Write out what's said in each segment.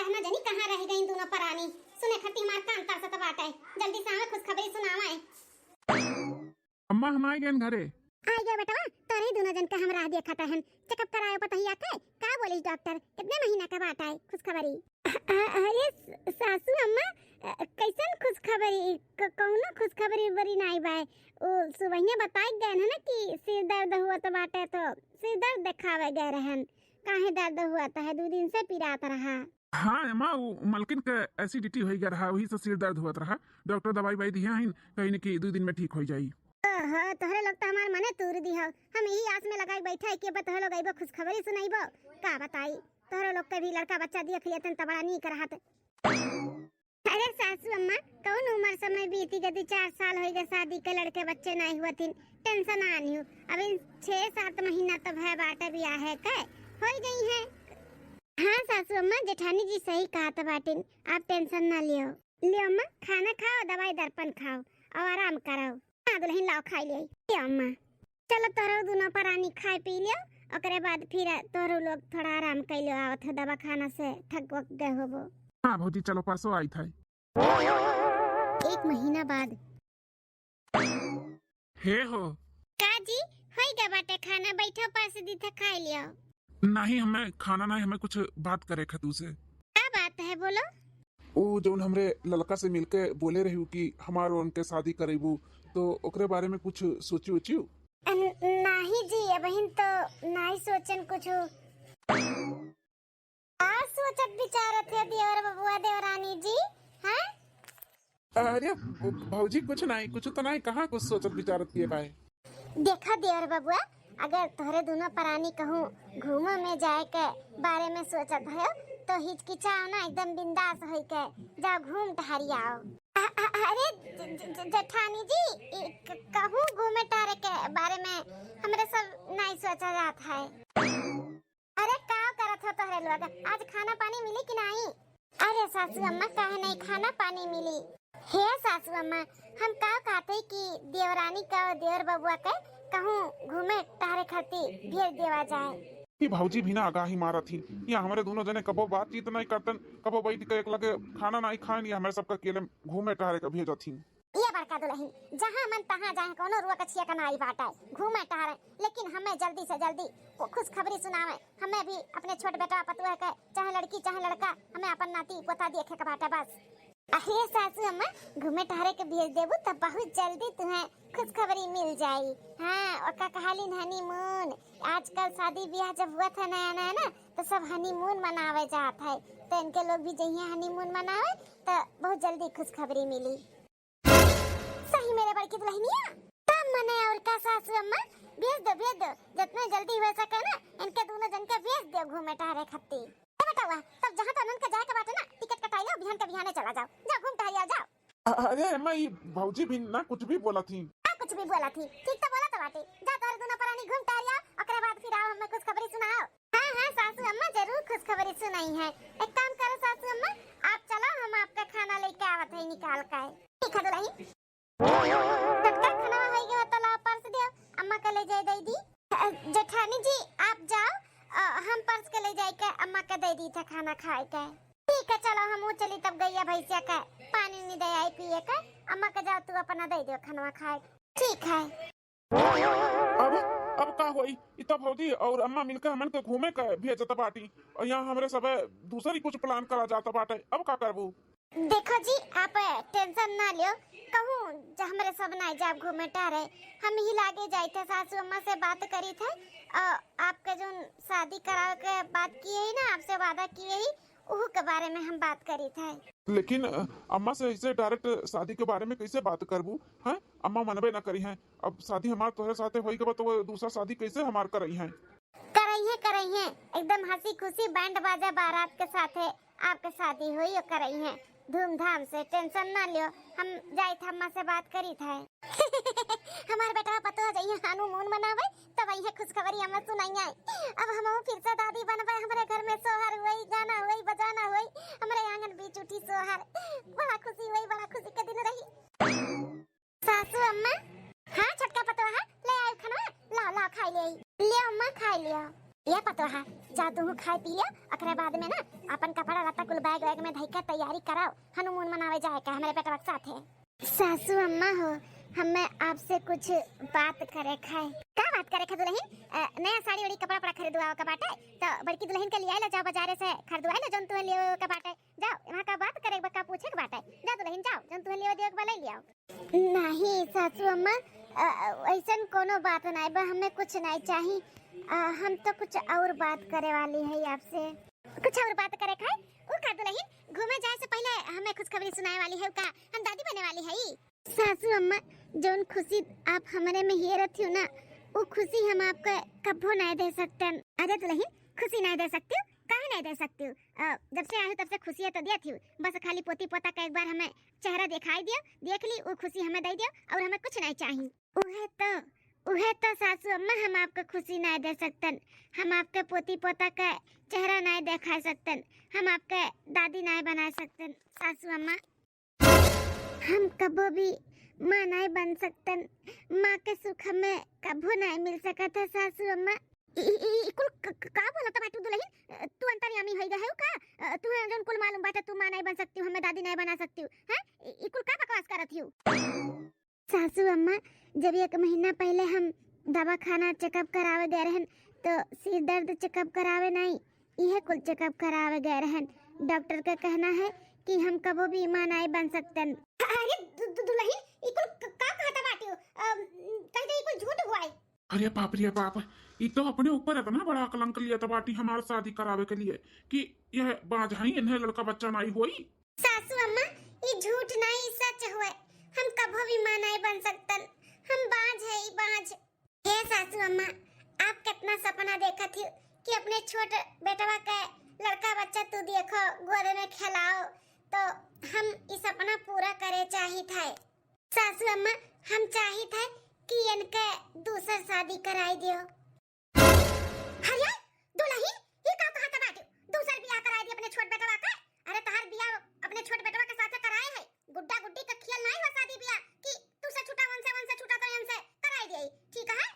कहना जानी कहाँ रह गई दोनों परानी। सुने खती हमार कान तरसत बाटे, जल्दी से हमें खुशखबरी सुनावा। अम्मा हम आ गए घरे। आ गया बेटा, तोरे दोनों जन का हम राह देखा था। हम चेकअप करायो पतहिया के का बोलिस डॉक्टर, कितने महीना का बात है खुशखबरी? अरे सासू अम्मा कैसन खुशखबरी? कौनो खुशखबरी बरी नहीं बा। ओ सुबह बताई गए ना कि सिर दर्द हुआ तो बाटे, तो सिर दर्द दिखावे गए रहन। काहे दर्द हुआ था? 2 दिन से पीड़ात रहा। हाँ अम्मा, वो मलकिन के एसिडिटी हो गया रहा, वही से सिर दर्द हुआ रहा। डॉक्टर दवाई वाई दिया है, कहीं न कि 2 दिन में ठीक हो जाई। हाँ तोहरे लोग तो हमार मने तूर दी हो। हम यही आस में लगाई बैठा है कि अब तोहरे लोग आइबो खुशखबरी सुनाइबो। का बताई तोहरे लोग के भी लड़का बच्चा दिख लिया तन बड़ा नीक रहत। अरे सासू अम्मा कौन उम्र समय बीती गई, 4 साल हो गए शादी के, लड़के बच्चे नहीं हुए थिन। टेंशन आनी हो अभी 6-7 महीना तो भय बाटे बियाह है के हो गई है। हाँ सासू अम्मा जेठानी जी सही कहा तो बाटिन, आप टेंशन ना लियो। लियो अम्मा, खाना खाओ, दवाई दर्पण खाओ और आराम करो। हाँ दुल्हन लाओ खाई ले अम्मा। चलो तोरो दोनों परानी खाए पी लियो, ओकरे बाद फिर तोरो लोग थोड़ा आराम कर लियो। आवत है दवा खाना से थक वक गए होबो। हाँ भौजी चलो, परसों आई था। 1 महीना बाद हे हो काजी होई गा बाटे खाना, बैठो पास दी था खाई लियो। नहीं, हमें खाना नहीं, हमें कुछ बात करे खतू से। क्या बात है बोलो? वो जो हमरे लड़का से मिलके बोले रही कि हमार और उनके शादी करेबू, तो ओकरे बारे में कुछ सोची उची? नहीं जी बहन तो नहीं सोचन कुछ। आज सोचत विचारत है देवर बबुआ देवरानी जी। हैं? अरे भौजी कुछ नहीं, कुछ तो नहीं, कहाँ कुछ सोचत विचारत किए पाए। देखा देवर बबुआ, अगर तोहरे दोनों परानी कहूँ घूमो में जाए के बारे में सोचत है तो हिचकिचाओ ना, एकदम बिंदास होई के जाओ घूम टहरी आओ। अरे जेठानी जी कहूँ घूमे टहरे के बारे में हमरे सब नहीं सोचा जात है। अरे का करत हो तोहरे लोग? आज खाना पानी मिली कि नहीं? अरे सासू अम्मा काहे नहीं खाना पानी मिली? हे सासू अम्मा हम का कहते कि देवरानी का और देवर बबुआ के कहूँ घूमे टहरे खातिर भेज देवा जाए। कि भौजी भी ना आगाही मारा थी, या हमारे दोनों जने कबो बातचीत नहीं करतन, कबो बैठ के एक लगे खाना नहीं खान, या हमारे सबका केले घूमे टहरे का भेजा थी। ये बड़का दुल्हन जहाँ मन तहाँ जाए, कोनो रुआ कछिया का नाई बाटा घूमे टहरे, लेकिन हमें जल्दी से जल्दी खुशखबरी सुनावे। हमें भी अपने छोटे बेटा पतुआ के चाहे लड़की चाहे लड़का, हमें अपन नाती पोता देखे का बाटा बस। अरे सासू अम्मा घूमे टहरे के भेज देबू तब बहुत जल्दी तुम्हें खुशखबरी मिल जाई। हाँ और का कहलिन हनीमून, आजकल शादी ब्याह जब हुआ था नया नया ना, तो सब हनीमून मनावे जात है, तो इनके लोग भी जइए हनीमून मनावे तो बहुत जल्दी खुशखबरी मिली। सही मेरे बड़की दुल्हनिया तब मने और का सासू अम्मा भेज दो जितना जल्दी हो सके ना, इनके दोनों जन के भेज दो घूमे टहरे खातिर। बतावा तब जहाँ तक का जाए के बाटे ना, टिकट कटाई लो, बिहान के बिहाने चला जाओ, जाओ घूम टहरिया जाओ। अरे अम्मा ये भौजी भी ना कुछ भी बोला थी। कुछ भी बोला थी? ठीक तो बोला तो बाटे, जा तोरे दोनों परानी घूम टहरिया, ओकरे बाद फिर आओ हमें खुशखबरी सुनाओ। हाँ हाँ सासू अम्मा जरूर खुशखबरी सुनाई है। एक काम करो सासू अम्मा, आप चलो हम आपका खाना लेके आवत है निकाल के। ठीक है दुल्हन, सबका खाना हो गया तो ला पर्स दियो, अम्मा के ले जाए दे दी। जेठानी जी आप जाओ, हम पर्स के ले जाए के अम्मा के दे दी था खाना खाए के। ठीक है चलो हम चली तब गैया भैंसिया का पानी नहीं दे आई पिए का, अम्मा के जाओ तू अपना दे दियो खाना खाए। ठीक है। अब का होई? इतना भौजी और अम्मा मिलकर हमन के घूमे का भेजत बाटी, और यहाँ हमरे सब दूसरी कुछ प्लान करा जाता बाटे, अब का करबू? देखो जी आप टेंशन ना लियो, कहूँ जब हमारे सब ना जाब घूमे टहरे, हम ही लागे जाए थे सासू अम्मा से बात करी थे, आपके जो शादी करावे के बात किए ही ना, आपसे वादा किए ही उहू के बारे में हम बात करी थे। लेकिन अम्मा से ऐसे डायरेक्ट शादी के बारे में कैसे बात करबू? हैं अम्मा मनबे ना करी हैं, अब शादी हमार तोहरे साथे होई के बाद तो दूसरा शादी कैसे हमार करई हैं? करई है एकदम हंसी खुशी बैंड बाजा बारात के साथे आपके शादी हुई और करई है धूमधाम से, टेंशन ना लियो। हम जाई थे अम्मा से बात करी थे। हमारे बेटा पतो जाइए हनीमून मनावे तब वही खुशखबरी हमें सुनाई। अब हम फिर से दादी बनबे, हमारे घर में सोहर हुई, गाना हुई, बजाना हुई, हमारे आंगन बीच उठी सोहर, बड़ा खुशी हुई, बड़ा खुशी के दिन रही। सासू अम्मा हाँ छोटका पतो है ले आयो खाना, ला ला खाई ले अम्मा, खाई लियो। ये पतोहा जा तू खाए पी लिया, अकरे बाद में ना अपन कपड़ा लत्ता कुल बैग वैग में धई के तैयारी कराओ, हनुमान मनावे जाए का हमारे बेटा के साथ है। सासू अम्मा हो, हमें आपसे कुछ बात करे खाए। का बात करे खा दुल्हन? नया साड़ी वाड़ी कपड़ा खरीदवाओ का बाटे, तो बड़की दुल्हन के लिए जाओ बाजारे से खरीदवाए ला जौन तुहे लिए का बाटे। जाओ यहाँ का बात करे का पूछे के बाटे, जा दुल्हन जाओ जौन तुहे लिए देख वाला ले आओ। नहीं सासू अम्मा, ऐसन कोनो बात नहीं बा, हमें कुछ नहीं चाहिए। हम तो कुछ और बात करे वाली है आपसे। कुछ और बात करे खाए? ओ का दुल्हन घूमे जाए से पहले हमें खुशखबरी सुनाए वाली है का हम दादी बने वाली है। सासू अम्मा, जौन खुशी आप हमारे में हेरत हो ना, वो खुशी हम आपको कभी नहीं दे सकते। अरे दुल्हन खुशी नहीं दे सकती हूँ, काहे नहीं दे सकती हूँ? जब से आई तब से खुशी तो दिया थी, बस खाली पोती पोता का एक बार हमें चेहरा दिखाई दिया, देख ली वो खुशी हमें दे दिया और हमें कुछ नहीं चाहिए। उहे तो सासू अम्मा हम आपको खुशी नहीं दे सकते, हम आपके पोती पोता का चेहरा नहीं दिखा सकते, हम आपके दादी नहीं बना सकते। सासू अम्मा हम कबो भी माँ नहीं बन सकते, माँ के सुख हमें कबो नहीं मिल सकता है। सासू अम्मा कुल का बोलत बाटू दुल्हन? तू अंतर्यामी होई गए हो का? तू जौन कुल मालूम बाटे तू माँ नहीं बन सकती, हमें दादी नहीं बना सकती हैं? ई कुल का बकवास करत हो? सासू अम्मा, जब 1 महीना पहले हम दवा खाना चेकअप करावे गए रहन, तो सिर दर्द चेकअप करावे नहीं, यह कुल चेकअप करावे गए रहन। डॉक्टर का कहना है कि हम कबो भी मां नहीं बन सकते। अरे दुल्हन ई कुल का कहता बाटी हो? कहीं तो ई कुल झूठ हुआ है। अरे बाप रे बाप, ये तो अपने ऊपर इतना बड़ा कलंक लिया था बाटी हमारे शादी करावे के लिए कि यह बाज है, इन्हें लड़का बच्चा नहीं हुई। सासू अम्मा, ये झूठ नहीं सच हुए, हम कभी भी मां नहीं बन सकते, हम बाज है बाज। हे सासू अम्मा, आप कितना सपना देखा थी कि अपने छोटे बेटवा का लड़का बच्चा तू देखो गोद में खिलाओ, तो हम इस सपना पूरा करे चाहिए था। सासू अम्मा, हम चाहिए था कि इनके दूसर शादी कराई दियो। अरे दुल्हन ये का कहा था बाटू? दूसर बियाह कराई दी अपने छोट बेटवा का? अरे तहार बियाह अपने छोट बेटवा के साथ कराए है, गुड्डा गुड्डी का खेल नहीं हुआ शादी बियाह कि तू से छूटा वन से छूटा तो हमसे कराई दी, ठीक है?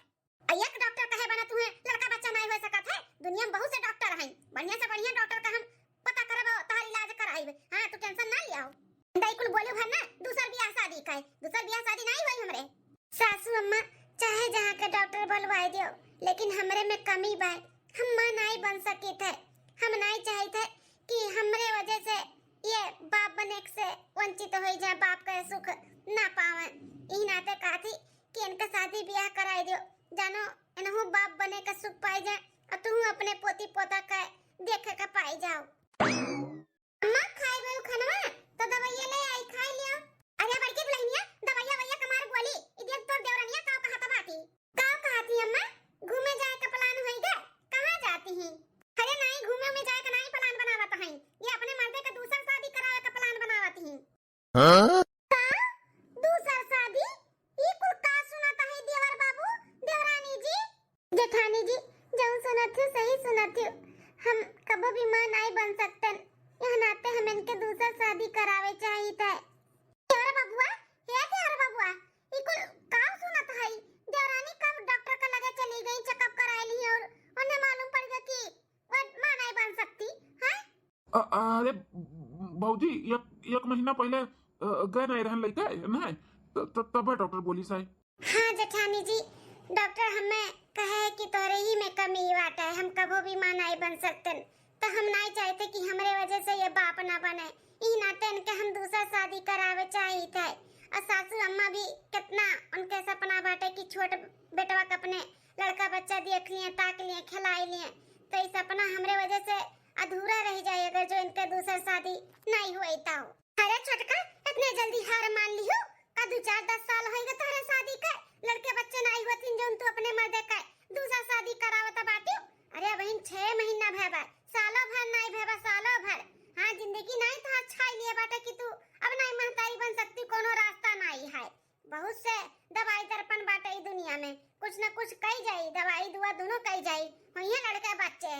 एक डॉक्टर कहे बना तुम्हें लड़का बच्चा नहीं हो सकत है, दुनिया में बहुत से डॉक्टर हैं, बढ़िया से बढ़िया डॉक्टर का हम पता करब तहार इलाज कराइब। हां तू टेंशन ना लियाओ। दई कुल बोले भर ना दूसर बियाह शादी का, दूसर बियाह शादी नहीं होई हमरे। सासू अम्मा, चाहे जहां के डॉक्टर बुलवाई दियो, लेकिन हमरे में कमी बा, हम मां नहीं बन सके थे। हम नहीं चाहते थे कि हमरे वजह से ये बाप बने से वंचित हो जाए, बाप का सुख ना पावे। ई नाते कहती कि इनका शादी ब्याह कराई दियो, जानो इनहु बाप बने का सुख पाई जाए और तू अपने पोती पोता का देखे का पाई जाओ। अम्मा खाई गयो खानवा तो दवाइया ले आई खाई लियो। अरे बड़की दुल्हनिया दवाइया वैया कमार बोली ई देख तोर देवरनिया का कहता बाटी। का कहती अम्मा? घूमे जाए का प्लान होई गे? कहां जाती हैं? अरे नहीं घूमे में जाए का नहीं प्लान बनावत हैं, ये अपने मर्दे का दूसर शादी करावे का प्लान बनावत हैं। हां दूसर शादी? ई कुल का सुनाता है देवर बाबू, देवरानी जी, जेठानी जी? जो सुनत हो सही सुनत हो, हम कभी भी मां नहीं बन सकते, यह नाते हम इनके दूसर शादी करावे चाहिए था। देवर बाबूआ, हे देवर बाबूआ, ई कुल का सुनत है? देवरानी कब डॉक्टर का लगे चली गई, चेकअप कराई ली और उन्हें मालूम पड़ गया कि वो मां नहीं बन सकती है। अरे भौजी, एक महीना पहले गए नहीं रहन लइका ना, तब डॉक्टर बोली साहब। हाँ जेठानी जी, डॉक्टर हमें कहे कि तोरे ही में कमी बात है, हम कभी भी मां नहीं बन सकते, तो हम नहीं चाहते कि हमारे वजह से ये बाप ना बने, ई नाते इनके हम दूसरा शादी करावे चाहिए थे। और सासू अम्मा भी कितना उनके सपना बाटे कि छोट बेटवा का अपने लड़का बच्चा देख लिए, ताक लिए, खिलाई लिए, तो ये सपना हमारे वजह से अधूरा रह जाएगा जो इनके दूसरा शादी नहीं हुई तो। अरे छोटका इतने जल्दी हार मान ली हो का? 2-4-10 साल होएगा तारे शादी के, लड़के बच्चे नहीं होती जो तू अपने मर्दे का दूसरा शादी करावत बाटी। अरे बहन 6 महीना भेबा, सालों भर नहीं भेबा, सालों भर। हां जिंदगी नहीं था अच्छा लिए बाटे कि तू अब नहीं महतारी बन सकती, कोनो रास्ता नहीं है। बहुत से दवाई दर्पण बाटे ई दुनिया में, कुछ न कुछ कई जाई, दवाई दुआ दोनों कई जाई, होइए लड़के बच्चे।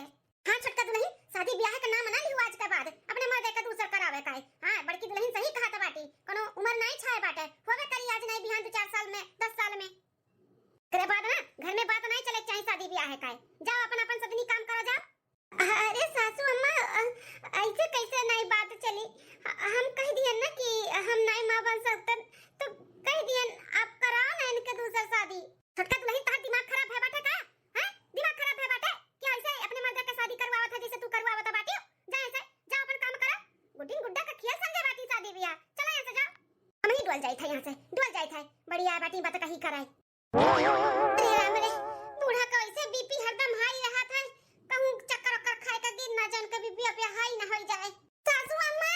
हां छोटका दुल्हन, शादी ब्याह का नाम मना लियो आज के बाद, अपने मर्दे का दूसर करावे का है। हां बड़की दुल्हन सही कहा था बाटी, कोनो उम्र नहीं छाए बाटे, होवे करी आज नहीं बिहान 2-4 साल में, 10 साल में। करे बाद ना घर में बात नहीं चले चाहे शादी ब्याह है का। जाओ अपन अपन सदनी काम डुअल जाई था यहाँ से, डुअल जाई था। बड़ी आय बाटी बात कहीं कराए। अरे राम रे, बूढ़ा का ऐसे बीपी हरदम हाई रहा था, कहूं चक्कर वक्कर खाए का गिर ना जान के बीपी पे हाई ना हो जाए। सासू अम्मा,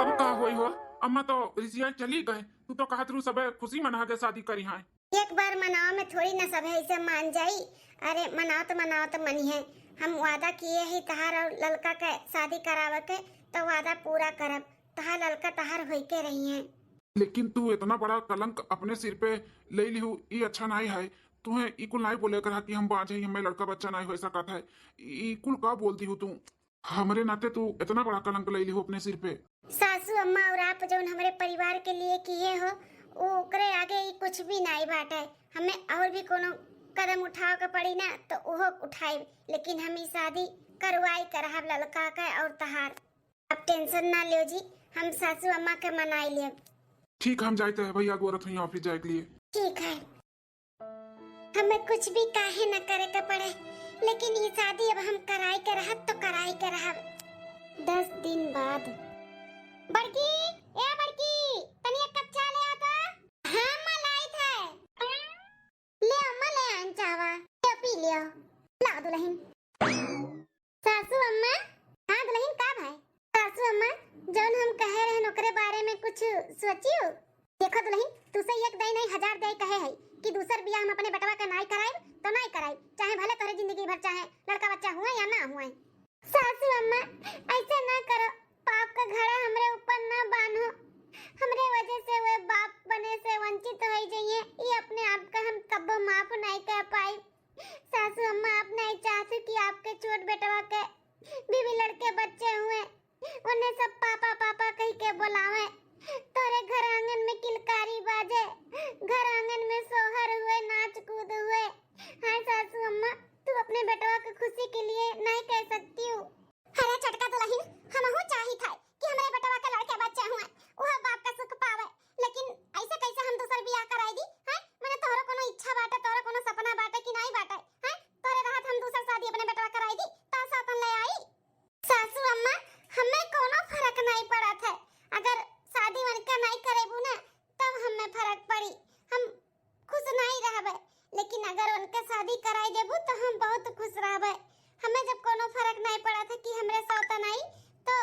अब का होई हो? अम्मा तो रिसिया चली गए, तू तो कहत रू सबे खुशी मना के शादी करी है। एक बार मनाओ में थोड़ी ना सब ऐसे मान जाई। अरे मनाओ तो मनी है। हम वादा किए ही तहार और ललका के शादी करावे के, तो वादा पूरा करब। तहार ललका तहार होई के रही है। लेकिन तू इतना बड़ा कलंक अपने सिर पे ले लिहू, ये अच्छा नहीं है। तुम्हें इकुल नहीं बोले करा कि हम बाज है, हमें लड़का बच्चा नहीं हो सकता है। इकुल का बोलती हूँ तू? हमारे नाते तू इतना बड़ा कलंक ले लिहू अपने सिर पे। सासू अम्मा और आप जो हमारे परिवार के लिए किए हो, ओकरे आगे ही कुछ भी नहीं बाटे। हमें और भी कोनो कदम उठाव के पड़ी ना तो ओहो उठाई, लेकिन हम ई शादी करवाई करहब ललका के और तहार। अब टेंशन ना लियो जी, हम सासू अम्मा के मनाई लेब। ठीक, हम जाते हैं भैया गोरथ हुई ऑफिस जाए के लिए। ठीक है, हमें कुछ भी काहे न करे के पड़े, लेकिन ये शादी अब हम कराई के रहब तो कराई के रहब। 10 दिन बाद। बड़की, ए बड़की, तनी एक कप चाय ले आ तो। हाँ मां लाई थे। ले अम्मा ले आन चावा, ले पी लियो। ला दुल्हन। सासू अम्मा, हाँ दुल्हन का भाई? सासू अम्मा, जौन हम कहे रहे नौकरे बारे में कुछ सोचियो? देखो दुल्हन, तुसे एक दई नहीं 1000 दई कहे है कि दूसर बियाह हम अपने बेटवा का नहीं कराई तो नहीं कराई, चाहे भले तोरे जिंदगी भर चाहे लड़का बच्चा हुआ या ना हुआ। सासू अम्मा, ऐसे ना करो, पाप का घड़ा हमरे ऊपर ना बांधो। हमरे वजह से वे बाप बने से वंचित हो जाइए, ये अपने आप का हम कब्बो माफ नहीं कर पाई। सासू अम्मा, आप नहीं चाहते कि आपके छोट बेटवा के बीवी लड़के बच्चे हुए, उन्हें सब पापा पापा कह के बुलावे, तोरे घर आंगन में किलकारी बाजे, घर आंगन में सोहर हुए, नाच कूद हुए। हाय सासू अम्मा, तू अपने बेटवा की खुशी के लिए नहीं कह सकती हूँ। अरे छोटका दुल्हन, हमहू चाही था कि हमारे बेटवा के लड़के बच्चे हुए, वह बाप का सुख पावे, लेकिन ऐसे कैसे हम दूसर बियाह कराई दी? हैं, मैंने तोहरा कोनो इच्छा बाटे, तोहरा कोनो सपना बाटे कि नहीं बाटे? हैं, तोरे रात हम दूसर शादी अपने बेटवा कराई दी ता सातन ले आई। सासू अम्मा, हमें कोनो फर्क नहीं पड़ा था। अगर शादी वनका नहीं करेबू ना तब हमें फर्क पड़ी, हम खुश नहीं रहबे, लेकिन अगर उनके शादी कराई देबू तो हम बहुत खुश रहबे। हमें जब कोनो फर्क नहीं पड़ा था कि हमरे सौता नहीं, तो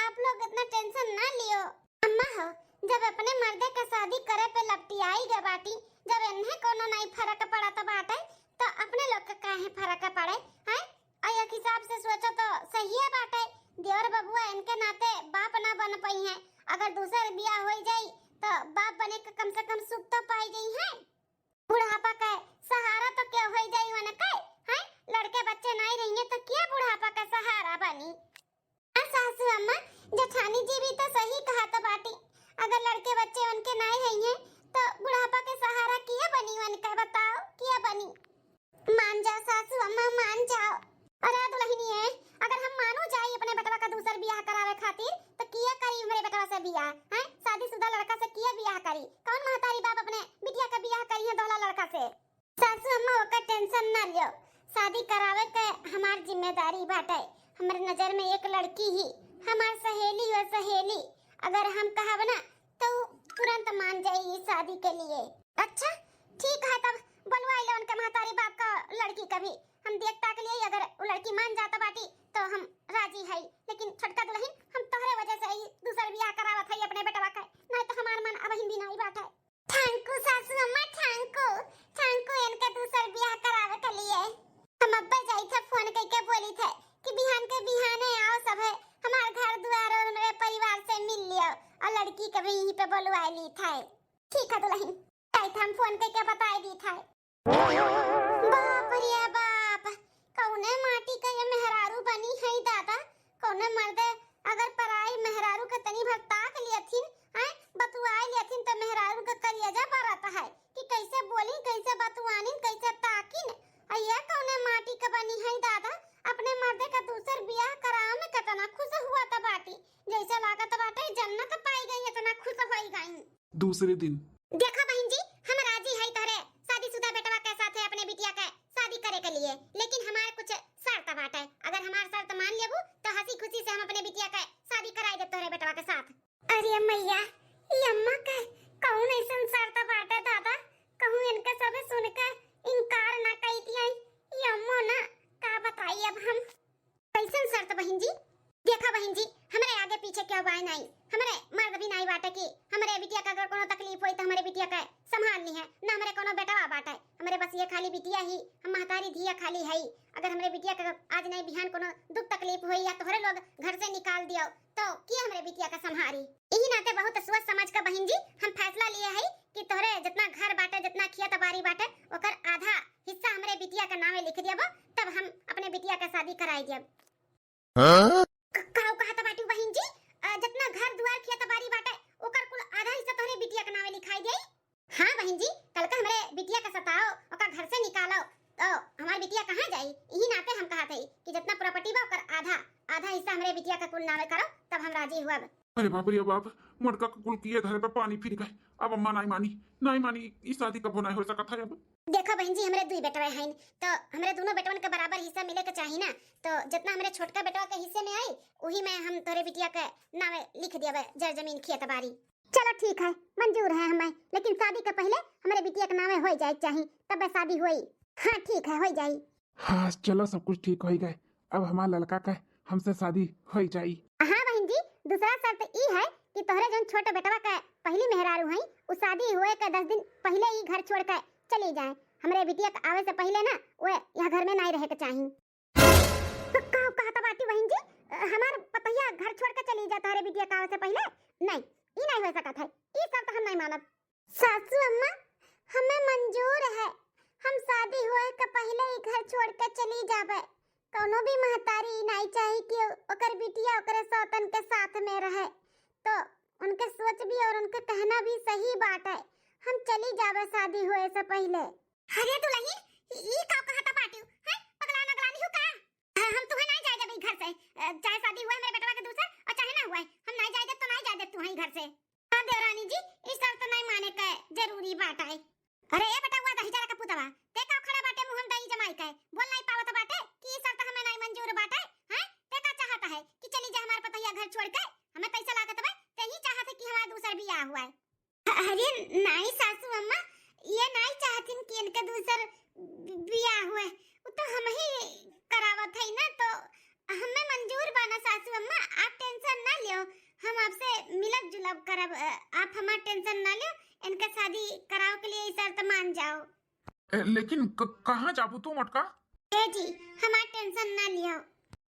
आप लोग इतना टेंशन ना लियो। अम्मा हो, जब अपने मर्दे का शादी करे पे लपटी आई गे बाटी, जब इन्हें कोनो नहीं फर्क पड़ा तो बाटे, तो अपने लोग का काहे फर्क पड़े? हैं, एक हिसाब से सोचो तो सही है बाटे। देवर बबुआ इनके नाते बाप ना बन पाई हैं, अगर दूसर बियाह हो जाई तो बाप बने का कम से कम सुख तो पाई गई है। बुढ़ापा का सहारा तो क्या हो जाई वन का? हैं, लड़के बच्चे नहीं रहेंगे तो क्या बुढ़ापा का सहारा बनी? सासू अम्मा, जेठानी जी भी तो सही कहा तो बाटी, अगर लड़के बच्चे उनके नहीं रहेंगे तो बुढ़ापा के सहारा किया बनी वन का? बताओ किया बनी? मान जाओ सासू अम्मा, मान जाओ। अरे दुल्हनी है, अगर हम मानो जाए अपने बेटवा का दूसर बियाह करावे खातिर तो किया करी हमरे बेटवा से बियाह? हैं, शादीशुदा लड़का से किया बियाह करी? कौन महतारी बाप अपने बिटिया का बियाह करी है दोला लड़का से? सासू अम्मा, ओका टेंशन ना लियो, शादी करावे के हमार जिम्मेदारी बाटे। हमरे नजर में एक लड़की ही हमार सहेली और सहेली, अगर हम कहब ना तो तुरंत मान जाई शादी के लिए। अच्छा ठीक है, तब बुलवा ले उनके महतारी बाप का लड़की कभी, हम देख ताक लिए, अगर वो लड़की मान जाता बाटी तो हम राजी है। लेकिन छोटका दुल्हन, हम तोहरे वजह से ही दूसर बियाह करावत है अपने बेटवा का, नहीं तो हमार मन अब हिंदी नहीं बात है। थैंक यू सासू अम्मा, थैंक यू इनके दूसर बियाह करावे के लिए। हम अब्बा जाई थे फोन करके बोली थे कि बिहान के बिहाने आओ सब है, हमार घर द्वार और मेरे परिवार से मिल लियो, और लड़की के भी यहीं पे बुलवा ली थे। ठीक है दुल्हन, हम फोन करके बता दी था। बाप रे बाप, कौने माटी का ये मेहरारू बनी है दादा? कौने मर्दे अगर पराई मेहरारू के तनी भर ताक लियथिन, हैं, बतुआई लियथिन तो मेहरारू का कलियजा बरता है कि कैसे बोली, कैसे बतुआनी, कैसे ताकिन। ये कौने माटी का बनी है दादा? अपने मर्दे का दूसर बियाह करावे में कितना खुश हुआ था बाटी, जैसे लागत बाटे जन्नत पाई गई, इतना खुश होई गई। दूसरे दिन देखा बहन जी, हम राजी है तोरे शादीशुदा बेटवा के साथ अपने बिटिया के शादी करे के लिए, लेकिन हमारे कुछ शर्त बाटे। अगर हमार शर्त मान लेबू तो हंसी खुशी से हम अपने बिटिया के शादी कराई दे तोरे बेटवा के साथ। अरे मैया, ये वाय नहीं, हमारे मर्द भी नहीं बाटे कि हमारे बिटिया का अगर कोनो तकलीफ होई तो हमारे बिटिया का संभाल ली है ना, हमारे कोनो बेटा बाटे, हमारे बस ये खाली बिटिया ही हम महतारी धिया खाली है। अगर हमारे बिटिया का आज नहीं बिहान कोनो दुख तकलीफ होई या तोहरे लोग घर से निकाल दियो तो की हमारे बिटिया का संभारी। यही नाते बहुत सोच समझ का बहन जी हम फैसला लिए है कि तोहरे जितना घर बाटे जितना खेत बाड़ी बाटे ओकर आधा हिस्सा हमारे बिटिया का नामे लिख दियब, तब हम अपने बिटिया का शादी कराई दियब। काऊ कहत बाटू बहन जी, जितना घर दुआर खेत बाड़ी बाटे ओकर कुल आधा हिस्सा तोहरे बिटिया के नामे लिखाई देई। हां बहन जी, कल का हमरे बिटिया का सताओ ओकर घर से निकालो तो हमारी बिटिया कहां जाई। यही नाते हम कहत हई कि जितना प्रॉपर्टी बा ओकर आधा आधा हिस्सा हमरे बिटिया का कुल नामे करो, तब हम राजी हुआ। अरे बाप रे बाप, मटका का कुल किए धरे पे पानी फिर गए। अब अम्मा नहीं मानी इस शादी कब होना हो सकता है। अब देखो बहन जी, हमरे दुई बेटवा हैं तो हमरे दोनों बेटवन के बराबर हिस्सा मिले के चाहिए ना, तो जितना हमरे छोटका बेटवा के हिस्से में आई वही में हम तोरे बिटिया के नामे लिख दियब जर जमीन खेत बाड़ी। चलो ठीक है, मंजूर है हमें, लेकिन शादी के पहले हमारे बिटिया के नामे हो जाए चाहिए, तब शादी हुई। हाँ ठीक है, हो जाई। हाँ चलो, सब कुछ ठीक हो गए। अब हमारा लड़का का हमसे शादी हो जाई। हाँ बहन जी, दूसरा शर्त ई है कि तोहरे जन छोटे बेटवा का पहली मेहरारू है उ शादी हुए के 10 दिन पहले ही घर छोड़ के चली जाए। हमरे बिटिया के आवे से पहले ना वो यहाँ घर में नहीं रहे के चाहिए। तो कहता बाटी बहन जी, हमार पतैया घर छोड़ के चली जाता है बिटिया के आवे से पहले? नहीं, ई नहीं हो सकता है, ई शर्त हम नहीं मानब। सासू अम्मा हमें मंजूर है, हम शादी हुए के पहले ही घर छोड़ के चली जाबे। कोनो भी महतारी नहीं चाहिए कि ओकर बिटिया ओकरे सौतन के साथ में रहे, तो उनके सोच भी और उनके कहना भी सही बात है। हम चली जावे शादी हुए से पहले। अरे दुल्हन, ई का कहता बाटू है? पगला नगलानी हो का? हम तुम्हें नहीं जाए देबे घर से, चाहे शादी हुए मेरे बेटवा के दूसर और चाहे ना हुए, हम नहीं जाए दे तो नहीं जाए दे तू ही घर से। हां देवरानी जी, इस शर्त नहीं माने के जरूरी बात है। अरे ए बेटा हुआ दही जरा का पुतवा, ते का खड़ा बाटे मुंह हम दही जमाई के बोल नहीं पावत बाटे कि ई शर्त हमें नहीं मंजूर बाटे हैं? ते का चाहता है कि चली जा हमार पतैया घर छोड़ के, हमें पैसा लागत बा, ते ही चाहत है कि हमारा दूसर बियाह हुआ है। अरे नहीं सासू अम्मा, ये नहीं चाहतीन कि इनके दूसर बियाह हुए, वो तो हम ही करावत है ना, तो हमें मंजूर बाना सासू अम्मा, आप टेंशन ना लियो, हम आपसे मिलत जुलब करब, आप हमार टेंशन ना लियो, इनका शादी कराओ के लिए शर्त मान जाओ। लेकिन कहाँ जाबू तू मटका? ए जी हमार टेंशन ना लियो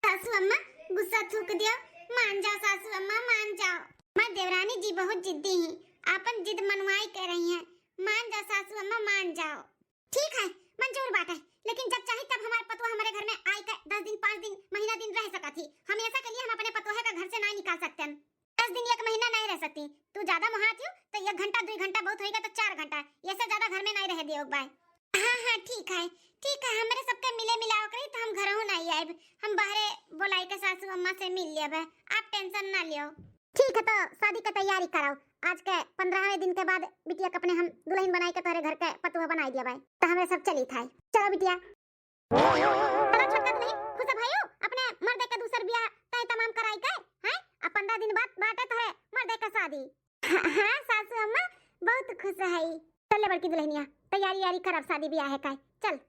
सासू अम्मा, गुस्सा थूक दियो, मान जाओ सासू अम्मा, मान जाओ। मां देवरानी जी बहुत जिद्दी हैं, आपन जिद मनवाई कर रही हैं, मान जाओ सासू अम्मा, मान जाओ। ठीक है, मंजूर बात है, लेकिन जब चाहे तब हमारे पतोहा हमारे घर में आई के 10 दिन 5 दिन महीना दिन रह सकती थी। हमेशा के लिए हम अपने पतोहे का घर से नहीं निकाल सकते, 10 दिन 1 महीना नहीं रह सकती। तू ज्यादा महाती हो तो 1 घंटा 2 घंटा बहुत होएगा तो 4 घंटा, ये से ज्यादा घर में नहीं रह दियो बाय। हां ठीक है हमरे सबके मिले मिलाओ करी तो हम घरहु नहीं आएब, हम बाहरे बोलाई के सासू अम्मा से मिल लेबे, आप टेंशन ना लियो। ठीक है, तो शादी की तैयारी कराओ, आज के 15वें दिन के बाद बिटिया के अपने हम दुल्हन बनाई के तोरे घर के पतुआ बनाई दिया भाई, तो हमें सब चली थाई। चलो बिटिया, चलो छोटका दुल्हन, खुश भाइयों अपने मर्द के दूसर बियाह तय तमाम कराई के हैं, अब 15 दिन बाद बाटे तोरे मर्द का शादी। हां सासू अम्मा बहुत खुश है। चले बड़की दुल्हनिया, तैयारी यारी करब शादी बियाह है का, चल।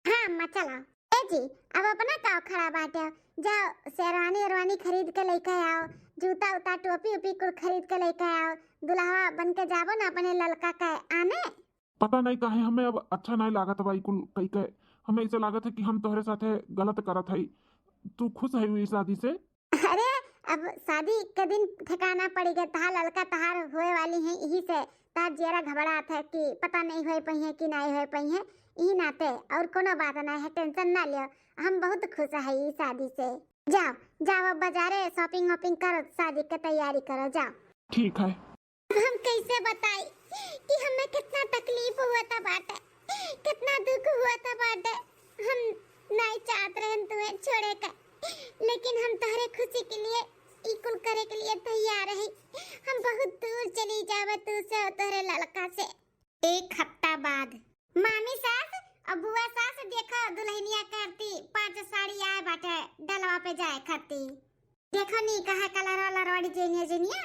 हां अम्मा चलो। ए जी अब अपना का खड़ा बाटे, जाओ शेरवानी खरीद के लेके आओ, जूता उता टोपी उपी कुल खरीद के लेके आओ, दुल्हा बन के जाबो ना अपने लड़का के आने। पता नहीं काहे हमें अब अच्छा नहीं लागत भाई कुल कई के, हमें ऐसा लागत है कि हम तोहरे साथे गलत करत हई। तू खुश है हुई शादी से? अरे अब शादी के दिन ठिकाना पड़ेगा, तहार लड़का तहार होए वाली है, यही से तार जेरा घबरात है कि पता नहीं होए पई है कि नहीं होए पई है, यही नाते और कोनो बात नहीं है, टेंशन ना लियो, हम बहुत खुश है इस शादी से। जाओ जाओ बाजारे शॉपिंग वॉपिंग करो, शादी की तैयारी करो, जाओ। ठीक है। हम कैसे बताई कि हमें कितना तकलीफ हुआ था बाटे, कितना दुख हुआ था बाटे, हम नहीं चाहते रहे तुम्हें छोड़े का, लेकिन हम तुम्हारे खुशी के लिए इकुल करे के लिए तैयार है। हम बहुत दूर चली जावे तू से तोरे लड़का से। 1 हफ्ता बाद मामी सास और बुआ सास देखो दुल्हनिया करती 5 साड़ी आए बाटे डलवा पे जाए खाती, देखो नी कहा कलर वाला रोड़ी जेनिया।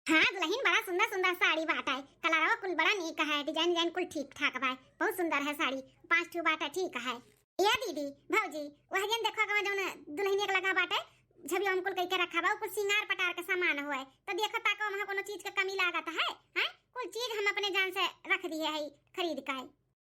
हाँ दुल्हन बड़ा सुंदर सुंदर साड़ी बाटा है, कलरवा कुल बड़ा नी कहा है, डिजाइन डिजाइन कुल ठीक ठाक भाई, बहुत सुंदर है साड़ी, 5 ठो बाटा ठीक है। या दीदी भौजी वह जन देखो का जौन दुल्हनिया के लगा बाटे झबिया हमको कई के रखा बा कुल सिंगार पटार के सामान होए तो देखो ताको वहां कोनो चीज का कमी लागत है हैं कुल चीज हम अपने जान से रख दिए है खरीद के।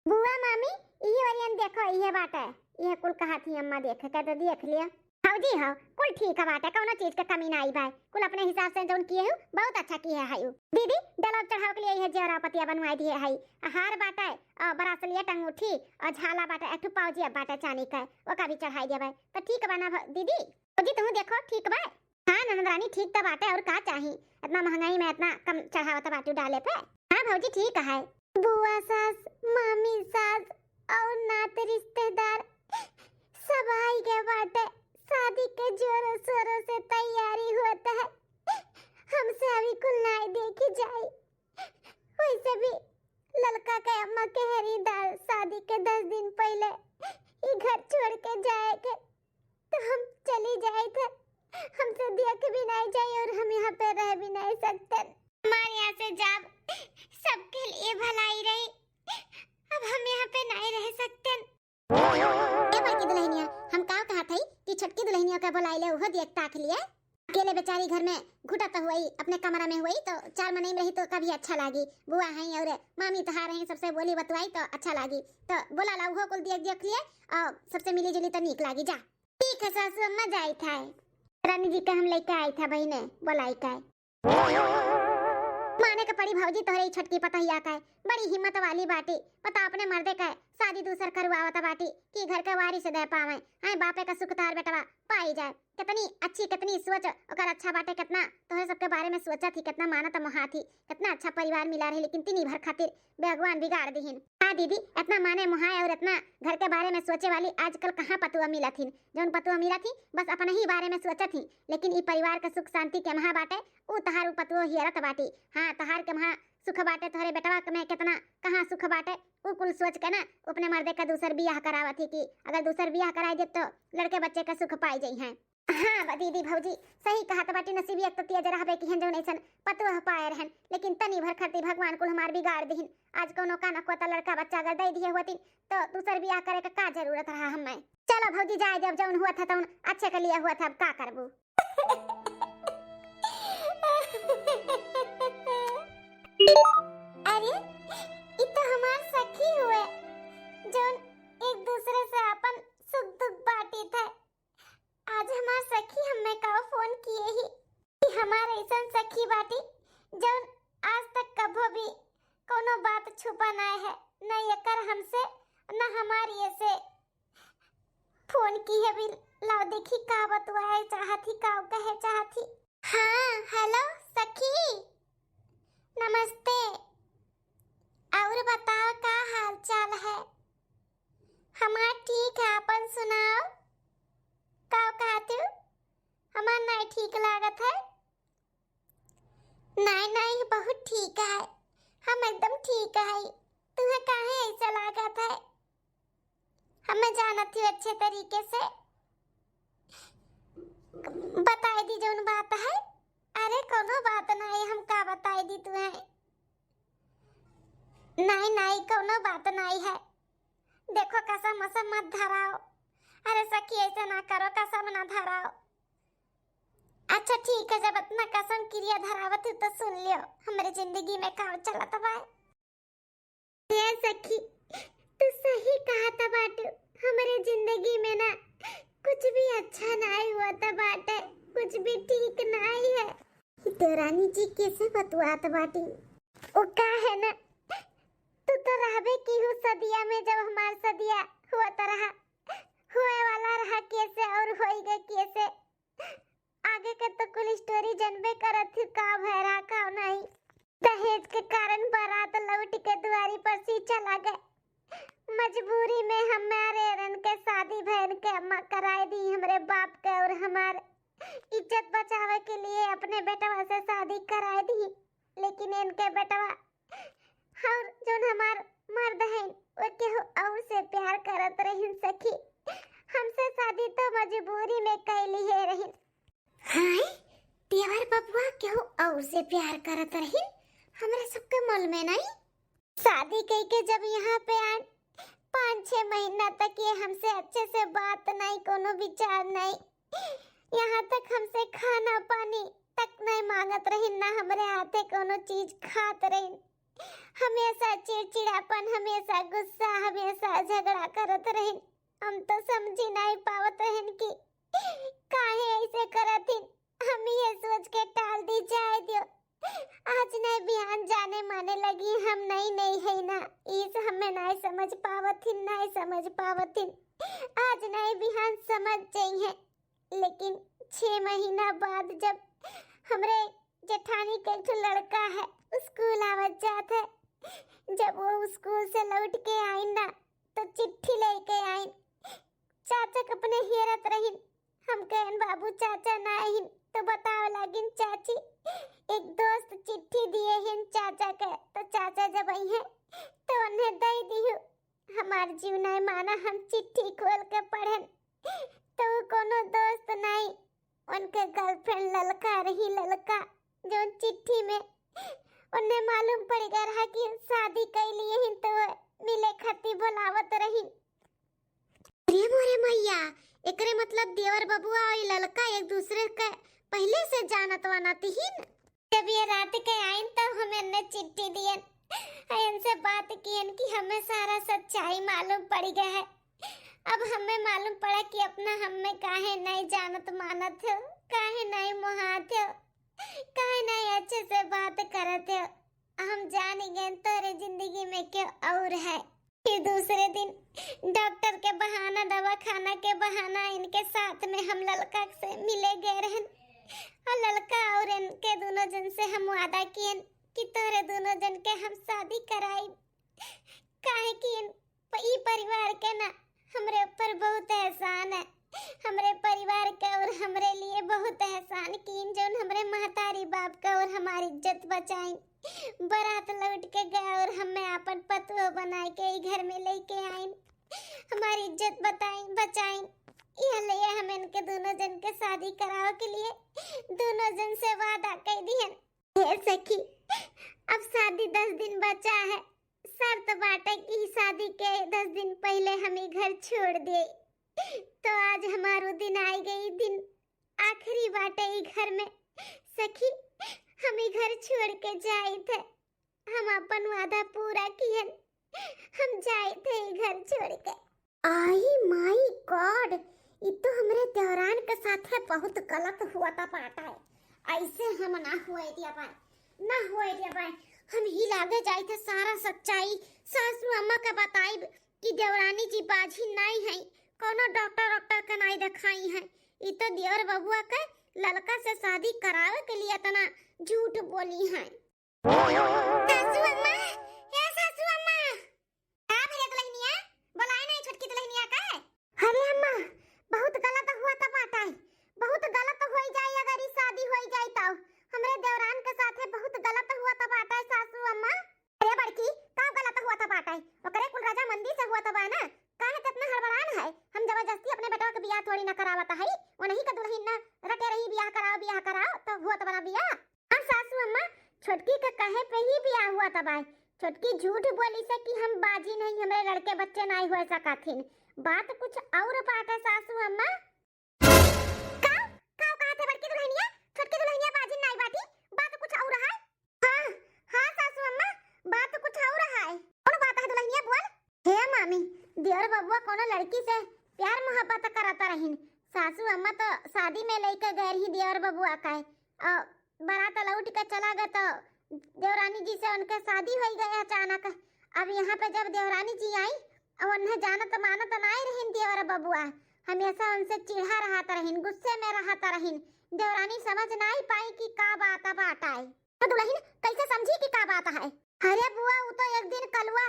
बुआ मामी ये ओरियन देखो ये बात है ये कुल कहा थी अम्मा देख के तो देख लिया हौजी हो कुल ठीक है बात है कोनो चीज का कमी ना आई भाई कुल अपने हिसाब से जोन किए हो बहुत अच्छा किए है दीदी डलब चढ़ाव के लिए ये जेवरा पतिया बनवाई दिए है हार बाटा और ब्रासलेट अंगूठी और झाला बाटा एक पाउजी बाटा चांदी का ओका भी चढ़ाई दिया भाई तो ठीक बना दीदी जी तुम देखो ठीक बा। हाँ नंदरानी ठीक तो बाटे और का चाहिए इतना महंगाई में इतना कम चढ़ावा तो बाटू डाले पे। हाँ भौजी ठीक है बुआ सास मामी सास और नाते रिश्तेदार सब आई गए बाटे शादी के जोरों शोरों से तैयारी होता है हमसे अभी कुल नाई देखी जाए वैसे भी लड़का के अम्मा के हरीदार शादी के 10 दिन पहले ये घर छोड़ के जाएंगे तो हम चली जाए थे हमसे देख भी नहीं जाए और हम यहाँ पे रह भी नहीं सकते हमारे यहाँ से जब सबके लिए भलाई रही अब हम यहाँ पे नहीं रह सकते। ए बड़की दुल्हनिया हम का कहा थी कि छोटकी दुल्हनिया का बुलाई ले वो देख ताक लिए अकेले बेचारी घर में घुटत हुई अपने कमरा में हुई तो 4 महीने में रही तो कभी अच्छा लगी बुआ है और मामी तो हार हैं सबसे बोली बतवाई तो अच्छा लगी तो बोला ला वो कुल देख लिए और सबसे मिली जुली तो नीक लगी जा। ठीक है सासू अम्मा जाई था रानी जी का हम लेके आई था बहने बोलाई का माने का पड़ी भौजी तोहरे छटकी पता ही आता है बड़ी हिम्मत वाली बाटी पता अपने मर्दे का शादी दूसर करवावत बाटी कि घर का वारिस दे पावे हां बापे का सुख तार बेटवा पाई जाए कितनी अच्छी कितनी सोच ओकर अच्छा बाटे कितना तोहरे सबके बारे में सोचा थी कितना मानत मोहा थी कितना अच्छा परिवार मिला रहे लेकिन तिनी भर खातिर भगवान बिगाड़ दीहिन। हाँ दीदी इतना माने मोहाए और इतना घर के बारे में सोचे वाली आजकल कहाँ पतुआ मिला थी जौन पतुआ मिला थी बस अपने ही बारे में सोचा थी लेकिन ई परिवार का सुख शांति के महा बाटे उ तहार पतुआ हियरत बाटी। हाँ तहार के महा सुख बाटे तोहरे बेटवा में कितना कहाँ सुख बाटे वो कुल सोच के ना अपने मर्दे का दूसर बियाह करावा थी कि अगर दूसर बियाह कराई दे तो लड़के बच्चे का सुख पाई जाई हैं। हाँ दीदी भौजी सही कहा तो बाटी नसीबी एक तो तिया जरा हबे की हन जो नैसन पतुआ पाए रहन लेकिन तनी भर खरती भगवान कुल हमार बिगाड़ दिहिन आज कोनो का न कोता लड़का बच्चा अगर दे दिए होती तो दूसर बियाह करे का जरूरत रहा हमें। चलो भौजी जाए जब जौन हुआ था तो अच्छे के लिए हुआ था अब का करबू। अरे ये तो हमार सखी हुए जोन एक दूसरे से अपन सुख दुख बांटी थे आज हमार सखी हमें का फोन किए ही कि हमारे ऐसा सखी बाटी जोन आज तक कभो भी कोनो बात छुपा ना है न ये कर हमसे न हमारी ऐसे फोन की है भी लाओ देखी का बतवाए चाहती का कहे चाहती। हाँ हेलो सखी नमस्ते और बताओ का हाल चाल है। हमार ठीक है अपन सुनाओ का कहते हमार नहीं ठीक लागत है। नहीं बहुत ठीक है हम एकदम ठीक है तुम्हें काहे ऐसा लागत है हमें जानत थी अच्छे तरीके से बताई दी जोन बात है। अरे कोनो बात नहीं हम का बताई दी तुम्हें नहीं कोनो बात नहीं है देखो कसम मसम मत धराओ। अरे सखी ऐसा ना करो कसम ना धराओ। अच्छा ठीक है जब इतना कसम क्रिया धरावत हो तो सुन लियो हमारे जिंदगी में का चलत बा। ये सखी तू सही कहा था बाटू हमारे जिंदगी में ना कुछ भी अच्छा नहीं हुआ था बाटे कुछ भी ठीक नहीं है। तो रानी जी कैसे बतवात बाटी ओ का है ना तू तो रहबे की हूँ सदिया में जब हमार सदिया हुआ तो रहा हुए वाला रहा कैसे और होई गए कैसे आगे के तो कुल स्टोरी जनबे करत थी का भैरा का नहीं। दहेज के कारण बारात लौट के दुआरी पर सी चला गए मजबूरी में हमारे रन के शादी बहन के अम्मा कराए दी हमरे बाप के और हमार इज्जत बचावे के लिए अपने बेटवा से शादी कराए दी लेकिन इनके बेटवा और जोन हमार मर्द हैं वो केहू और से प्यार करत रहिन सखी हमसे शादी तो मजबूरी में कैली है रहिन। हाय देवर बबुआ केहू और से प्यार करत रहिन हमरा सबके मन में नहीं। शादी कई के जब यहाँ पे आए 5-6 महीना तक ये हमसे अच्छे से बात नहीं कोनो विचार नहीं यहाँ तक हमसे खाना पानी तक नहीं मांगत रही, ना हमरे हाथे कोनो चीज खात रही। हमेशा चिड़चिड़ापन, हमेशा गुस्सा, हमेशा झगड़ा करत रही। हम तो समझी नहीं पावत रहन कि काहे ऐसे करथिन। हम ये सोच के टाल दी जाए दियो। आज नहीं बिहान जाने माने लगी हम नहीं है ना, इस हमें नहीं समझ पावथिन, नहीं समझ पावथिन। आज नहीं बिहान समझ जाइए, लेकिन 6 महीना बाद जब हमरे जेठानी के एक लड़का है स्कूल आवत जात है, जब वो स्कूल से लौट के आई ना तो चिट्ठी लेके आई। चाचा अपने हेरत रही, हम कहन बाबू चाचा ना आइन तो बताओ लागिन चाची एक दोस्त चिट्ठी दिए हैं चाचा के, तो चाचा जब आई है तो उन्हें दे दियो। हमार जीव नहीं माना, हम चिट्ठी खोल के पढ़न तो कोनो दोस्त नहीं, उनके गर्लफ्रेंड ललका रही, ललका जो चिट्ठी में उन्हें मालूम पड़ गया रहा कि शादी कर लिए हैं तो मिले खती बुलावत रही। अरे मोरे मैया, एकरे मतलब देवर बबुआ और ललका एक दूसरे के पहले से जानत वनातिहिन। जब ये रात के आइन तब हमें ने चिट्ठी दियन, इनसे बात कियन कि हमें सारा सच्चाई मालूम पड़ गया है। अब हमें मालूम पड़ा कि अपना हमें काहे नहीं जानत मानत हो, काहे नहीं मोहात हो, काहे नहीं अच्छे से बात करते हो। हम जान गए तेरे जिंदगी में क्या और है। फिर दूसरे दिन डॉक्टर के बहाना, दवा खाना के बहाना इनके साथ में हम ललका से मिले गए रहन, और ललका और इनके दोनों जन से हम वादा किए कि तोरे दोनों जन के हम शादी कराई। काहे कि ई परिवार के ना हमरे ऊपर बहुत एहसान है, हमरे परिवार का और हमरे लिए बहुत एहसान कीन, जो हमरे महतारी बाप का और हमारी इज्जत बचाई। बारात लौट के गए और हमें अपन पतुआ बना के घर में लेके आइन, हमारी इज्जत बचाई। यह लिए हम इनके दोनों जन के शादी कराओ के लिए दोनों जन से वादा कर दिए। हे सखी, अब शादी 10 दिन बचा है, शर्त बाटे की शादी के 10 दिन पहले हमें घर छोड़ दे। तो आज हमारो दिन आई गई, दिन आखिरी बाटे ई घर में। सखी, हम घर छोड़ के जाए थे, हम अपन वादा पूरा किए, हम जाए थे घर छोड़ के। आई माय गॉड, ये तो हमरे देवरान के साथ है बहुत गलत हुआ था पाटा है। ऐसे हम ना हुए दिया भाई, हम ही लागे जाए थे सारा सच्चाई सासू अम्मा के बताई कि देवरानी जी बाजी नहीं है, कोनो डॉक्टर के नहीं दिखाई है। ये तो देवर बबुआ के लड़का से शादी करावे के लिए इतना झूठ बोली है। सासू अम्मा, ए सासू अम्मा, आ मेरे दुल्हनिया, बुलाए नहीं छोटकी दुल्हनिया का। अरे अम्मा, बहुत गलत हुआ था बाटा है, बहुत गलत हो जाए अगर ये शादी हो जाए तो। हमरे देवरान के साथ बहुत गलत हुआ था बाटा है सासू अम्मा। अरे बड़की, का गलत हुआ था बाटा है? ओकरे कुल राजा मंदी से हुआ था बा ना, काहे कितना हड़बड़ान है? हम जबरदस्ती अपने बेटा के बियाह थोड़ी ना करावता है, वो नहीं का दुल्हन ना रटे रही बियाह कराओ तो हुआ तो बना बियाह। हां सासू अम्मा, छोटकी के कहे पे ही बियाह हुआ था भाई। छोटकी झूठ बोली से कि हम बाजी नहीं, हमरे लड़के बच्चे नहीं हुए सकाथिन। बात कुछ और बात है सासू अम्मा। का कहा थे बड़की दुल्हनिया, छोटकी दुल्हनिया बाजी नहीं बाटी, बात कुछ और है। हां सासू अम्मा, बात कुछ और है। कौन बात है दुल्हनिया बोल। हे मामी, देवर बबुआ कोनो लड़की से प्यार मोहब्बत करता रहिन। सासू अम्मा तो शादी में लेके गए ही देवर बबुआ का है, बारात लौट के चला गया तो देवरानी जी से उनके शादी हो गई अचानक। अब यहाँ पे जब देवरानी जी आई और उन्हें जानत मानत नहीं रहिन देवर बबुआ, हमेशा उनसे चिढ़ा रहता रहिन, गुस्से में रहता रहिन। देवरानी समझ नहीं पाई कि का बात है। तो दुल्हन कैसे समझी कि का बात है? अरे बुआ, वो तो एक दिन कलुआ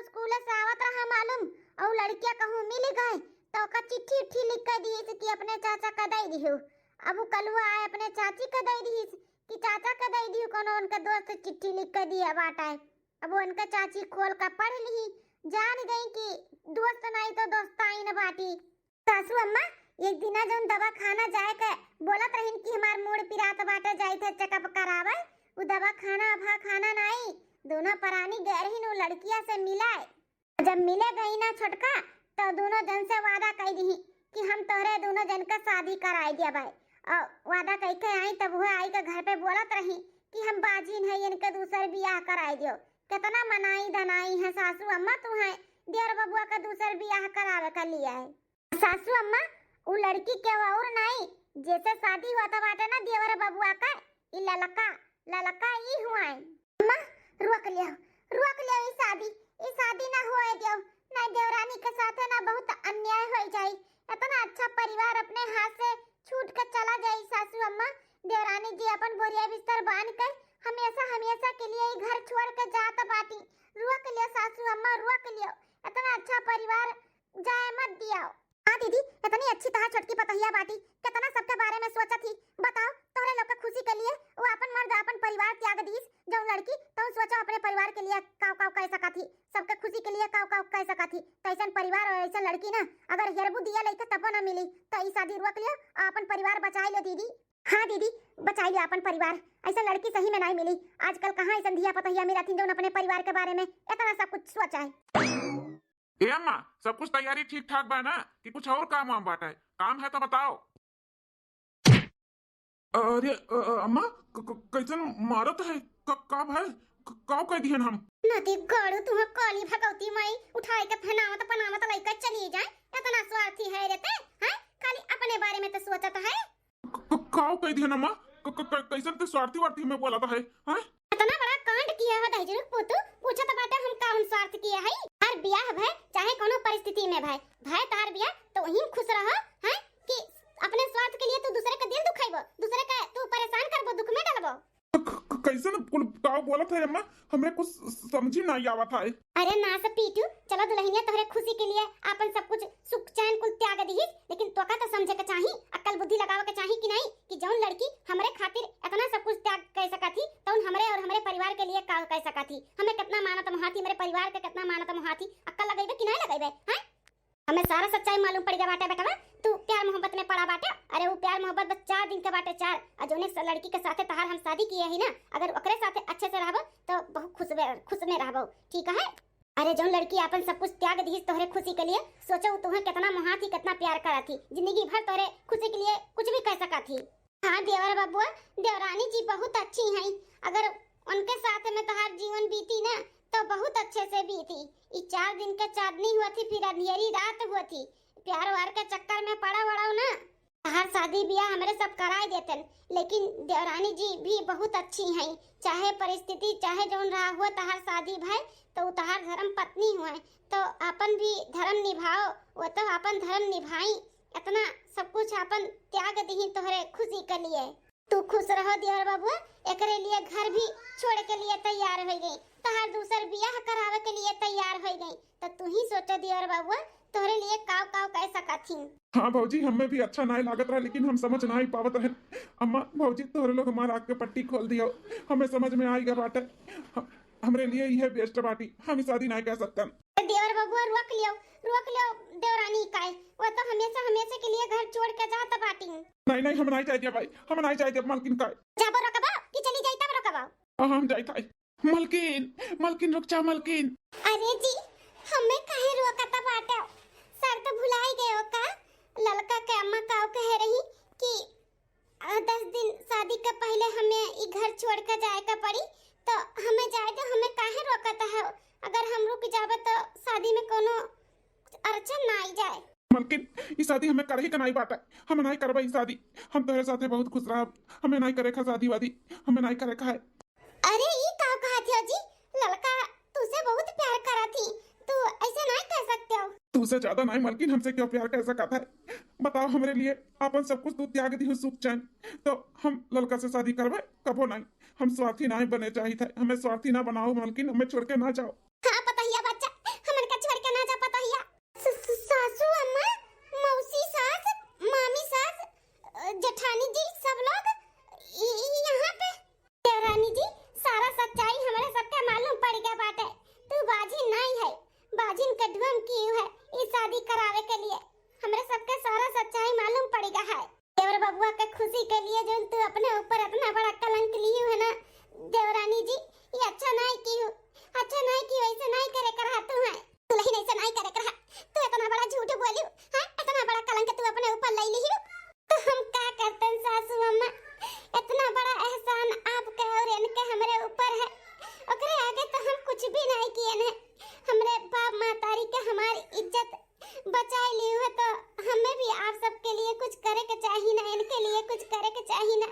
स्कूल से आवत रहा मालूम, और लड़कियां कहूँ मिल गए तो का चिट्ठी लिख कर दी कि अपने चाचा का दे दियो। अब वो कलुआ आए अपने चाची का दे दी कि चाचा का दे दियो, कोनो उनका दोस्त चिट्ठी लिख कर दिया बाटा है। अब उनका चाची खोल कर पढ़ ली, जान गई कि दोस्त नहीं तो दोस्ताई न बाटी। सासू अम्मा एक दिन जब दवा खाना जाए के बोलत रहिन कि हमार मूड पिरात बाटे जाए थे चेकअप करावे, वो दवा खाना नहीं, दोनों परानी गए रहिन वो लड़किया से मिलाए। जब मिले गई ना छोटका तो दोनों जन से वादा कर दी कि हम तोहरे दोनों जन का शादी कराई दिया भाई। और वादा कह के आई तब वो आई के घर पे बोलत रही कि हम बाजिन है इनके दूसर बियाह कराई दियो। कितना मनाई धनाई है सासू अम्मा तुम्हें देवर बबुआ का दूसर बियाह करावे का लिया है। सासू अम्मा वो लड़की के और नहीं जैसे शादी हुआ था बाटे ना देवर बबुआ का ई ललका ई हुआ है। अम्मा रोक लियो ई शादी ना होए दियो ना देवरानी के साथ ना बहुत अन्याय हो जाई। इतना अच्छा परिवार अपने हाथ से छूट कर चला जाई सासू अम्मा। देवरानी जी अपन बोरिया बिस्तर बांध कर हमेशा के लिए घर छोड़ कर जात बाटी। रोक लियो सासू अम्मा रोक लियो, इतना अच्छा परिवार जाए मत दियो। हाँ दीदी इतनी अच्छी तरह छोटकी पतहिया बाटी कितना सबके बारे में सोचा थी। बताओ तोहरे लोग के खुशी के लिए वो अपन मर्द अपन परिवार त्याग दीस जो लड़की तो सोचो अपने परिवार के लिए काव कह सका थी, सबके खुशी के लिए काव कह सका थी। तो ऐसा परिवार और ऐसा लड़की ना अगर हेरबू दिया लइका तब ना मिली तो ई शादी रोक लियो अपन परिवार बचा लियो दीदी। हाँ दीदी बचा लियो अपन परिवार, ऐसा लड़की सही में नहीं मिली। आजकल कहाँ ऐसा धिया पतहिया मेरा थी जो अपने परिवार के बारे में इतना सब कुछ सोचा है। ए अम्मा सब कुछ तैयारी ठीक ठाक बा ना कि कुछ और काम वाम बाटा है? काम है तो बताओ। अरे अम्मा कैसन मारत है का भाई का कह दिहन हम नदी गड़ू तुह काली भगवती माई उठाए के फनावत पनावत लइका चली जाए। इतना स्वार्थी है रे ते हैं, खाली अपने बारे में तो सोचत है। का कह दिहन अम्मा कैसन ते स्वार्थी वार्थी में बोला है हैं? इतना बड़ा कांड किया है दाइजरू पुतू पूछत बाटे हम काउन स्वार्थ किया है। हर ब्याह भय चाहे कोनो परिस्थिति में भाई तार ब्याह तो वहीं खुश रह हैं कि अपने स्वार्थ के लिए तू दूसरे का दिल दुखाइबो, दूसरे का तू परेशान करबो, दुख में डालबो। कैसे कुल का बोला था अम्मा, हमरे कुछ समझी नहीं आवा था। अरे ना से पीटू चलो दुल्हनिया तोहरे खुशी के लिए अपन सब कुछ सुख चैन कुल त्याग दीही, लेकिन तोका तो समझे के चाही, अक्ल बुद्धि लगावे के चाही कि नहीं कि जौन लड़की हमरे खातिर इतना सब कुछ त्याग कर सका थी तौन हमरे और हमरे परिवार के लिए का कर सका थी। हमें कितना मानत महाती, मेरे परिवार के कितना मानत महाती, अक्ल लगेबे कि नहीं लगेबे हैं? हमें सारा सच्चाई मालूम पड़ गया बाटे बेटा। तू प्यार मोहब्बत में पड़ा बाटे। अरे वो प्यार मोहब्बत बस 4 दिन के बाटे 4 और जोने लड़की के साथे तहार हम शादी किए ही ना, अगर ओकरे साथे अच्छे से रहबो तो बहुत खुश में रहबो, ठीक है? अरे जोन लड़की अपन सब कुछ त्याग दी तोहरे खुशी के लिए, सोचो तुम्हें कितना महाती कितना प्यार करा थी, जिंदगी भर तोहरे खुशी के लिए कुछ भी कर सका थी। हाँ देवर बबुआ देवरानी जी बहुत अच्छी हैं, अगर उनके साथ में तहार जीवन बीती ना तो बहुत अच्छे से बीती। ये 4 दिन के चांदनी हुआ थी फिर अंधेरी रात हुआ थी, प्यार वार के चक्कर में पड़ा वड़ा ना हर शादी ब्याह हमारे सब कराए देते, लेकिन देवरानी जी भी बहुत अच्छी हैं। चाहे परिस्थिति चाहे जौन रहा हुआ तहार शादी भाई तो तहार धर्म पत्नी हुए तो अपन भी धर्म निभाओ, वो तो अपन धर्म निभाई, इतना सब कुछ अपन त्याग दी तोहरे खुशी के लिए। तू खुश रहो देवर बाबू, एकरे लिए घर भी छोड़ के लिए तैयार हो गई, तहार दूसर बियाह करावे के लिए तैयार हो गई, तो तू ही सोचो देवर बाबू तोहरे लिए काव कह सका थी। हाँ भौजी हमें भी अच्छा नहीं लागत रहा, लेकिन हम समझ नहीं पावत रहे। अम्मा भौजी तोहरे लोग हमारा आग के पट्टी खोल दियो, हमें समझ में आई गया बाटे हमरे लिए यह बेस्ट बाटी, हम शादी नहीं कर सकते। देवर बाबू रोक लियो देवरानी काय, वो तो हमेशा के लिए घर छोड़ के जाता बाटी। नहीं हम नहीं चाहिए भाई, हम नहीं चाहिए मालकिन काय। जाबो रोकबा कि चली जाई तब रोकबा? हां हम जाई मालकिन रुक जा मालकिन। अरे जी हमें काहे रोकता बाटे, सर तो भुलाई गए हो का? ललका के अम्मा काव कह रही कि 10 दिन शादी के पहले हमें ई घर छोड़ के जाए का पड़ी, तो हमें जाए तो हमें काहे रोकता है? अगर हम रुक जाबे तो शादी में कोनो अड़चन ना आई जाए। मालकिन ई शादी हमें करे ही का नहीं बाटा, हम नहीं करबे ई शादी, हम तोहरे साथे बहुत खुश रहब, हमें नहीं करे का शादी वादी, हमें नहीं करे का है। अरे ई काव कहा थी जी, ललका तुझसे बहुत प्यार करा थी, तू ऐसे नहीं कह सकते हो। तुझसे ज्यादा नहीं मालकिन, हमसे क्यों प्यार कर सका था? बताओ हमरे लिए अपन सब कुछ तू त्याग दी हो सुख चैन, तो हम ललका से शादी करबे कबो नहीं। हम स्वार्थी नहीं बने चाहिए थे, हमें स्वार्थी ना बनाओ मालकिन, हमें छोड़ के ना जाओ। हाँ पतहिया बच्चा हमन का छोड़ के ना जा पतहिया। सासू अम्मा मौसी सास मामी सास जेठानी जी सब लोग यहाँ पे। देवरानी जी सारा सच्चाई हमारे सबके मालूम पड़ गया बाटे, तू बाजिन नहीं है, बाजिन का ढूंढ की है इस शादी करावे के लिए, हमारे सबके सारा सच्चाई मालूम पड़ गया है। देवर बबुआ के खुशी के लिए जो तू अपने ऊपर इतना बड़ा कलंक ली है ना देवरानी जी, ये अच्छा नहीं की के चाहिए ना, इनके लिए कुछ करे के चाहिए ना।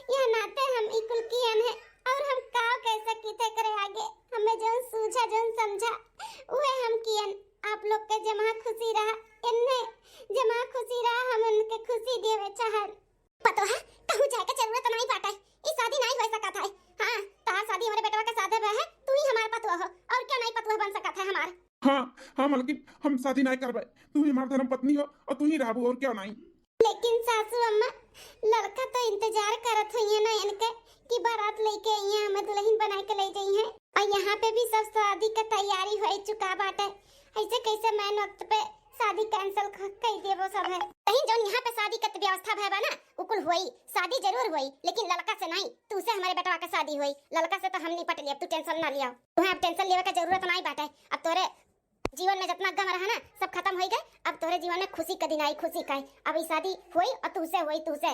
यह नाते हम इकुल कियन है और हम का कैसा कीते करे आगे, हमें जो सूझा जो समझा उहे हम कियन। आप लोग के जमा खुशी रहा, इन्ने जमा खुशी रहा, हम उनके खुशी देवे चाहन। पतो है कहूं जाए के जरूरत नहीं बाटे, ई शादी नहीं हो सकत है। हां तार शादी हमारे बेटवा के साथे है, तू ही हमार पतुआ हो और क्या नहीं पतुआ बन सकत है हमार। हाँ मलकिन हम शादी नहीं करबे, तू ही हमार धर्म पत्नी हो और तू ही रहबू और क्या नहीं। लेकिन सासू अम्मा लड़का तो इंतजार करत हुई है ना इनके कि बारात लेके आई हमें दुल्हन बना के ले जाई है, और यहाँ पे भी सब शादी का तैयारी हो चुका बाटे। ऐसे कैसे मैं वक्त पे शादी कैंसिल कर देबो सब है। कहीं जो यहाँ पे शादी का व्यवस्था है ना उकुल हुई, शादी जरूर हुई लेकिन लड़का से नहीं, तू से हमारे बेटवा का शादी हुई, लड़का से तो हम निपट लिए, तू टेंशन ना लिया। तुम्हें अब टेंशन लेवे का जरूरत नहीं बाटे। अब तोरे जीवन में जितना गम रहा ना सब खत्म हो गए, अब तोरे जीवन में खुशी का दिन आई, खुशी का। अब ये शादी हुई और तू से हुई, तू से